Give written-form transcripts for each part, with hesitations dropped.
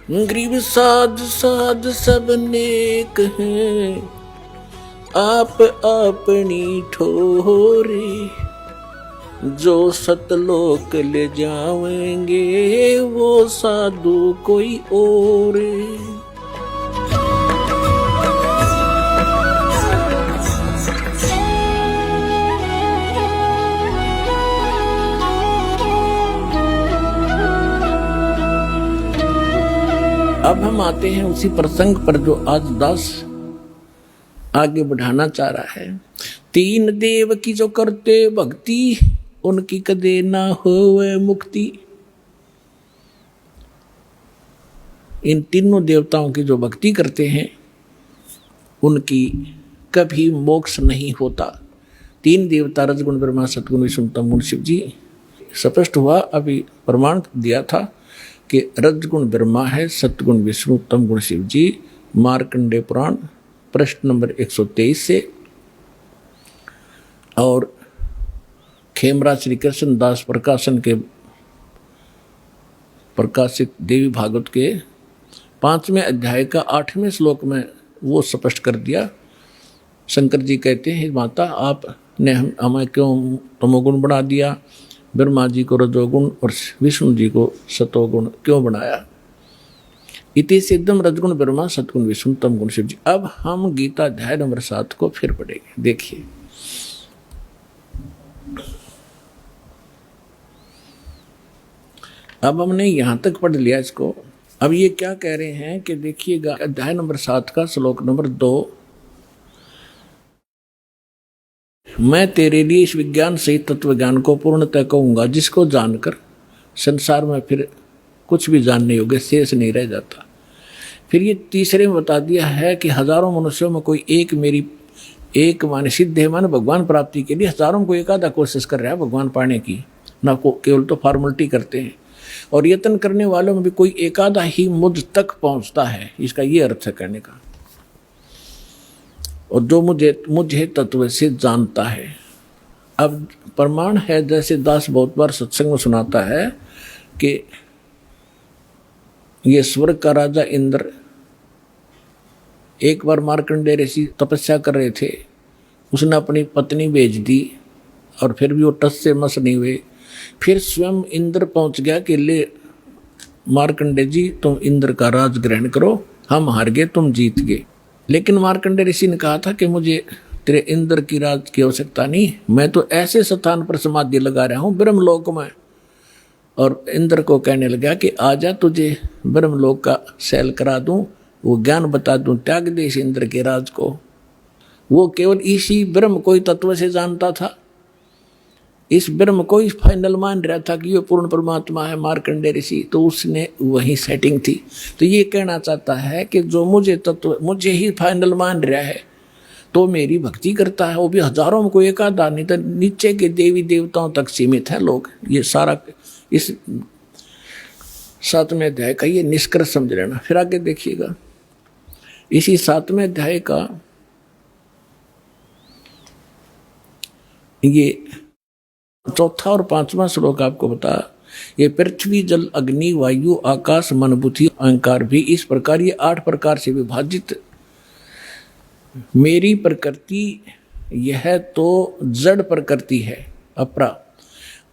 गरीब साध साध सब नेक हैं, आप अपनी ठोरे, जो सतलोक ले जाएंगे वो साधु कोई और। अब हम आते हैं उसी प्रसंग पर जो आज दास आगे बढ़ाना चाह रहा है। तीन देव की जो करते भक्ति, उनकी कदे ना होवे मुक्ति। इन तीनों देवताओं की जो भक्ति करते हैं उनकी कभी मोक्ष नहीं होता। तीन देवता रजगुण ब्रह्मा सतगुण विष्णु तम गुण शिव जी। स्पष्ट हुआ, अभी प्रमाण दिया था कि रजगुण ब्रह्मा है, सतगुण विष्णु तम गुण शिव जी। मार्कंडेय पुराण प्रश्न नंबर 123 से, और खेमरा श्री कृष्ण दास प्रकाशन के प्रकाशित देवी भागवत के 5वें अध्याय का 8वें श्लोक में वो स्पष्ट कर दिया। शंकर जी कहते हैं, माता आपने हमें क्यों तमोगुण बना दिया, ब्रह्मा जी को रजोगुण और विष्णु जी को सतोगुण क्यों बनाया। इति सिद्धम रजगुण ब्रह्मा सतगुण विष्णु तम गुण शिव जी। अब हम गीता अध्याय नंबर 7 को फिर पढ़ेंगे। देखिए, अब हमने यहां तक पढ़ लिया इसको। अब ये क्या कह रहे हैं कि देखिएगा, अध्याय नंबर 7 का श्लोक नंबर 2, मैं तेरे लिए इस विज्ञान सहित तत्व ज्ञान को पूर्णतः कहूंगा, जिसको जानकर संसार में फिर कुछ भी जानने योग्य शेष नहीं रह जाता। फिर ये तीसरे में बता दिया है कि हजारों मनुष्यों में कोई एक माने सिद्ध है, माने भगवान प्राप्ति के लिए हजारों में कोई एक आधा कोशिश कर रहा है भगवान पाने की, ना को केवल तो फॉर्मेलिटी करते हैं। और यत्न करने वालों में भी कोई एक आधा ही मुझ तक पहुंचता है। इसका ये अर्थ है कहने का। और जो मुझे तत्व से जानता है। अब प्रमाण है, जैसे दास बहुत बार सत्संग में सुनाता है कि ये स्वर्ग का राजा इंद्र एक बार मार्कंडेय ऋषि तपस्या कर रहे थे, उसने अपनी पत्नी भेज दी और फिर भी वो टस से मस नहीं हुए। फिर स्वयं इंद्र पहुंच गया कि ले मार्कंडेय जी, तुम इंद्र का राज ग्रहण करो, हम हार गए, तुम जीत गए। लेकिन मार्कंडेय ऋषि ने कहा था कि मुझे तेरे इंद्र की राज की आवश्यकता नहीं, मैं तो ऐसे स्थान पर समाधि लगा रहा हूँ ब्रह्मलोक में। और इंद्र को कहने लगा कि आजा, तुझे ब्रह्मलोक का सैल करा दूं, वो ज्ञान बता दूं, त्याग दे इस इंद्र के राज को। वो केवल इसी ब्रह्म को ही तत्व से जानता था, इस ब्रह्म को ही फाइनल मान रहा था कि ये पूर्ण परमात्मा है मार्कंडेय ऋषि। तो उसने वही सेटिंग थी। तो ये कहना चाहता है कि जो मुझे ही फाइनल मान रहा है तो मेरी भक्ति करता है, वो भी हजारों में कोई एक आधा, नहीं तो नीचे के देवी देवताओं तक सीमित है लोग। ये सारा इस 7वें अध्याय का ये निष्कर्ष समझ लेना। फिर आगे देखिएगा, इसी 7वें अध्याय का ये 4था और 5वां श्लोक आपको बता, ये पृथ्वी जल अग्नि वायु आकाश मन बुद्धि अहंकार भी इस प्रकार ये 8 प्रकार से विभाजित मेरी प्रकृति यह तो जड़ प्रकृति है अपरा,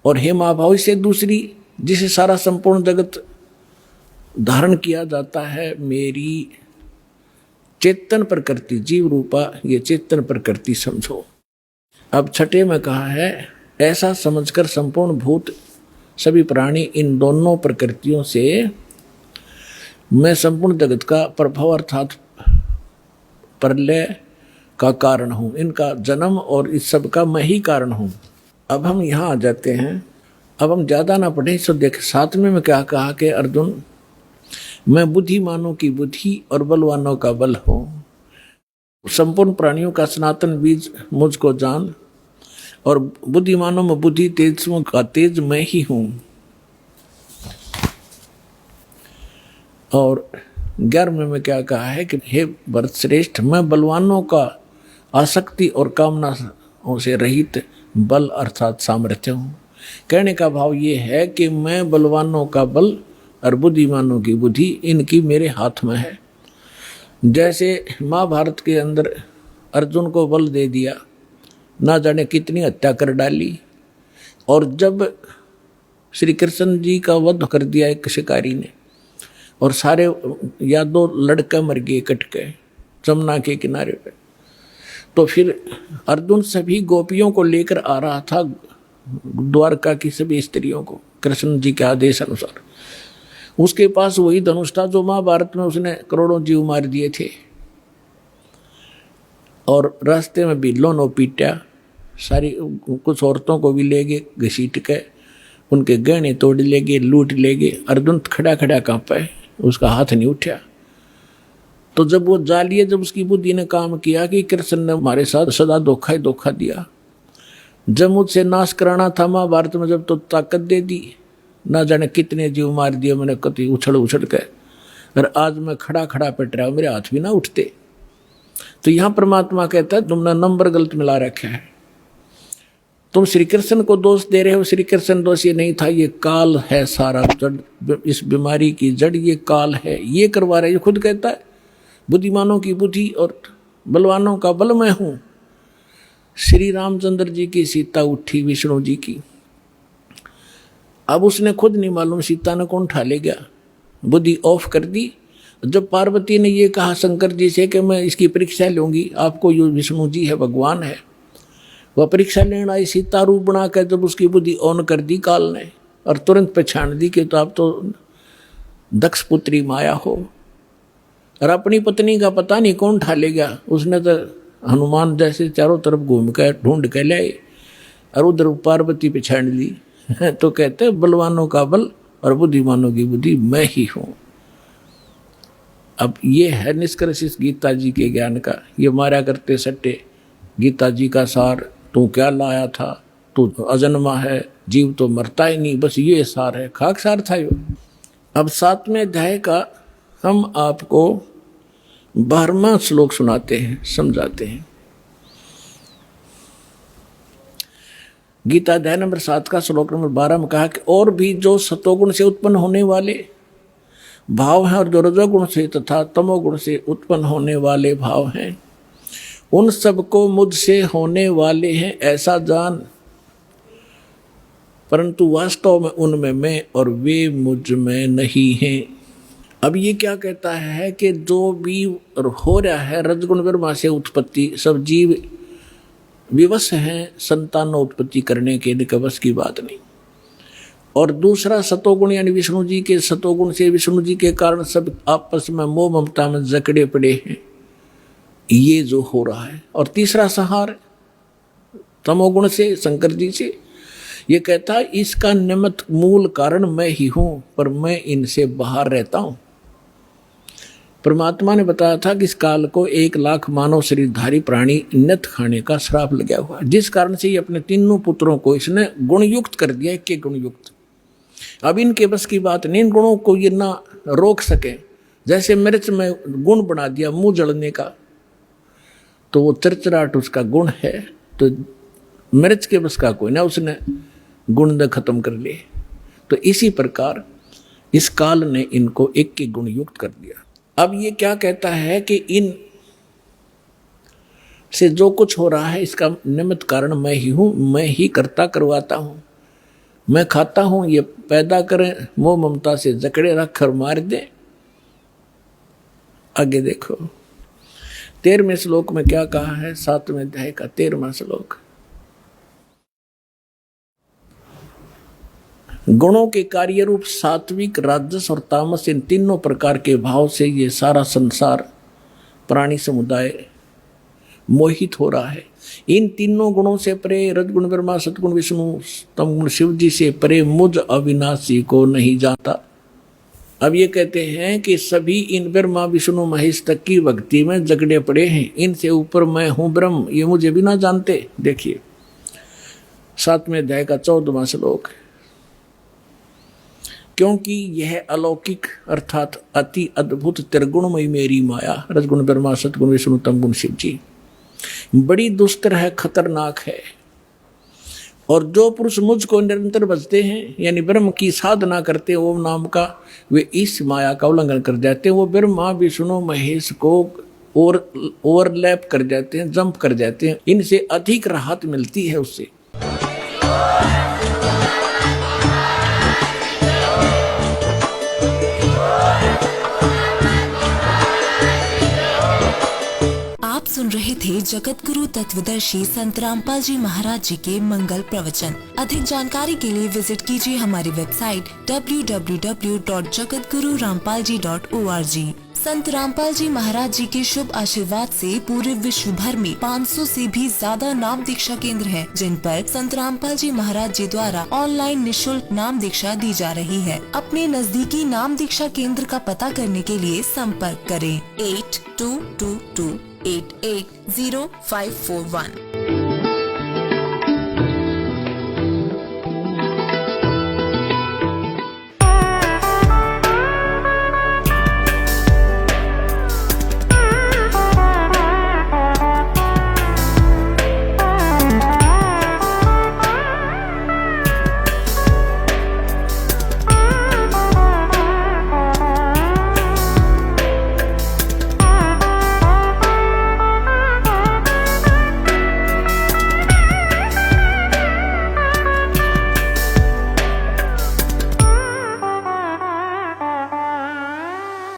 और हे महाभाव से दूसरी जिसे सारा संपूर्ण जगत धारण किया जाता है मेरी चेतन प्रकृति जीव रूपा, ये चेतन प्रकृति समझो। अब 6ठे में कहा है, ऐसा समझकर संपूर्ण भूत सभी प्राणी इन दोनों प्रकृतियों से मैं संपूर्ण जगत का प्रभाव अर्थात प्रलय का कारण हूँ, इनका जन्म और इस सब का मैं ही कारण हूँ। अब हम यहाँ आ जाते हैं। अब हम ज़्यादा ना पढ़ें, सो देख 7वें में क्या कहा कि अर्जुन, मैं बुद्धिमानों की बुद्धि और बलवानों का बल हूँ, संपूर्ण प्राणियों का सनातन बीज मुझको जान, और बुद्धिमानों में बुद्धि तेजों का तेज मैं ही हूँ। और 11वें में क्या कहा है कि हे भरत श्रेष्ठ, मैं बलवानों का आसक्ति और कामनाओं से रहित बल अर्थात सामर्थ्य हूँ। कहने का भाव ये है कि मैं बलवानों का बल और बुद्धिमानों की बुद्धि इनकी मेरे हाथ में है। जैसे महाभारत के अंदर अर्जुन को बल दे दिया, ना जाने कितनी हत्या कर डाली, और जब श्री कृष्ण जी का वध कर दिया एक शिकारी ने, और सारे या दो लड़के मर गए कट के जमुना के किनारे पे, तो फिर अर्जुन सभी गोपियों को लेकर आ रहा था द्वारका की सभी स्त्रियों को कृष्ण जी के आदेश अनुसार। उसके पास वही धनुष था जो महाभारत में उसने करोड़ों जीव मार दिए थे, और रास्ते में भी लोनो पीटा, सारी कुछ औरतों को भी ले गए घसीट के, उनके गहने तोड़ ले गए, लूट ले गए। अर्जुन खड़ा खड़ा कांपा है, उसका हाथ नहीं उठा। तो जब वो जा लिए, जब उसकी बुद्धि ने काम किया कि कृष्ण ने हमारे साथ सदा धोखा ही धोखा दिया, जब मुझसे नाश कराना था महाभारत में जब तो ताकत दे दी, ना जाने कितने जीव मार दिए मैंने कति उछल उछल के, और आज मैं खड़ा खड़ा पिट रहा हूँ, मेरे हाथ भी ना उठते। तो यहाँ परमात्मा कहता है तुमने नंबर गलत मिला रखा है, तुम श्री कृष्ण को दोष दे रहे हो। श्री कृष्ण दोष ये नहीं था, ये काल है सारा जड़, इस बीमारी की जड़ ये काल है, ये करवा रहा है। ये खुद कहता है बुद्धिमानों की बुद्धि और बलवानों का बल मैं हूं। श्री रामचंद्र जी की सीता उठी विष्णु जी की, अब उसने खुद नहीं मालूम सीता ने कौन उठा ले गया, बुद्धि ऑफ कर दी। जब पार्वती ने ये कहा शंकर जी से कि मैं इसकी परीक्षा लूंगी, आपको ये विष्णु जी है भगवान है, वह परीक्षा लेने आई सीता रूप बनाकर, जब उसकी बुद्धि ऑन कर दी काल ने, और तुरंत पहचान दी कि तो आप तो दक्ष पुत्री माया हो, और अपनी पत्नी का पता नहीं कौन उठा ले गया। उसने तो हनुमान जैसे चारों तरफ घूम कर ढूंढ के लाए, और उधर पार्वती पहचान ली। तो कहते हैं बलवानों का बल और बुद्धिमानों की बुद्धि मैं ही हूं। अब ये है निष्कर्ष इस गीता जी के ज्ञान का। ये मारा करते सट्टे गीता जी का सार, तू क्या लाया था, तू अजन्मा है, जीव तो मरता ही नहीं, बस ये सार है, खाक सार था यो। अब 7वें अध्याय का हम आपको 12वां श्लोक सुनाते हैं, समझाते हैं। गीता अध्याय नंबर 7 का श्लोक नंबर 12 में कहा कि और भी जो सतोगुण से उत्पन्न होने वाले भाव हैं और जो रजोगुण से तथा तमोगुण से उत्पन्न होने वाले भाव हैं, उन सबको मुझसे होने वाले हैं ऐसा जान, परंतु वास्तव में उनमें मैं और वे मुझ में नहीं हैं। अब ये क्या कहता है कि जो भी हो रहा है रजगुण ब्रह्मा से उत्पत्ति, सब जीव विवश हैं संतान उत्पत्ति करने के, इनके बस की बात नहीं। और दूसरा सतोगुण यानी विष्णु जी के सतोगुण से, विष्णु जी के कारण सब आपस में मोह ममता में जकड़े पड़े हैं, ये जो हो रहा है। और तीसरा संहार तमोगुण से, शंकर जी से, ये कहता है इसका निमित्त मूल कारण मैं ही हूं, पर मैं इनसे बाहर रहता हूं। परमात्मा ने बताया था कि इस काल को 1 लाख मानव शरीरधारी प्राणी नत खाने का श्राप लगा हुआ, जिस कारण से ये अपने तीनों पुत्रों को इसने गुणयुक्त कर दिया, एक गुणयुक्त। अब इनके बस की बात नहीं, इन गुणों को ये ना रोक सके। जैसे मिर्च में गुण बना दिया मुंह जलने का, तो वो चरचराट उसका गुण है, तो मिर्च के बस का कोई ना, उसने गुण ने खत्म कर लिए। तो इसी प्रकार इस काल ने इनको एक के गुण युक्त कर दिया। अब ये क्या कहता है कि इन से जो कुछ हो रहा है इसका निमित्त कारण मैं ही हूं, मैं ही करता करवाता हूं, मैं खाता हूं, ये पैदा करें मोह ममता से जकड़े रख कर मार दे। आगे देखो 13वें श्लोक में क्या कहा है, 7वें अध्याय का 13वां श्लोक। गुणों के कार्य रूप सात्विक, राजस और तामस, इन तीनों प्रकार के भाव से ये सारा संसार प्राणी समुदाय मोहित हो रहा है। इन तीनों गुणों से परे, रजगुण ब्रह्मा, सतगुण विष्णु, तमगुण शिव जी से परे मुझ अविनाशी को नहीं जाता। अब ये कहते हैं कि सभी इन ब्रह्मा विष्णु महेश तक की भक्ति में जगड़े पड़े हैं, इनसे ऊपर मैं हूं ब्रह्म, ये मुझे भी ना जानते। देखिए 7वें अध्याय का 14वां श्लोक। क्योंकि यह अलौकिक अर्थात अति अद्भुत त्रिगुणमयी मेरी माया, रजगुण ब्रह्मा, सतगुण विष्णु, तमगुण शिव जी, बड़ी दुस्तर है, खतरनाक है, और जो पुरुष मुझको निरंतर भजते हैं यानी ब्रह्म की साधना करते हैं ओम नाम का, वे इस माया का उल्लंघन कर जाते हैं। वो ब्रह्मा विष्णु महेश को और ओवरलैप कर जाते हैं, जंप कर जाते हैं। इनसे अधिक राहत मिलती है उससे। आप सुन रहे थे जगत गुरु तत्वदर्शी संत रामपाल जी महाराज जी के मंगल प्रवचन। अधिक जानकारी के लिए विजिट कीजिए हमारी वेबसाइट www.jagatgururampalji.org। संत रामपाल जी महाराज जी के शुभ आशीर्वाद से पूरे विश्व भर में 500 से भी ज्यादा नाम दीक्षा केंद्र हैं, जिन पर संत रामपाल जी महाराज जी द्वारा ऑनलाइन निशुल्क नाम दीक्षा दी जा रही है। अपने नजदीकी नाम दीक्षा केंद्र का पता करने के लिए संपर्क करें 8222880541।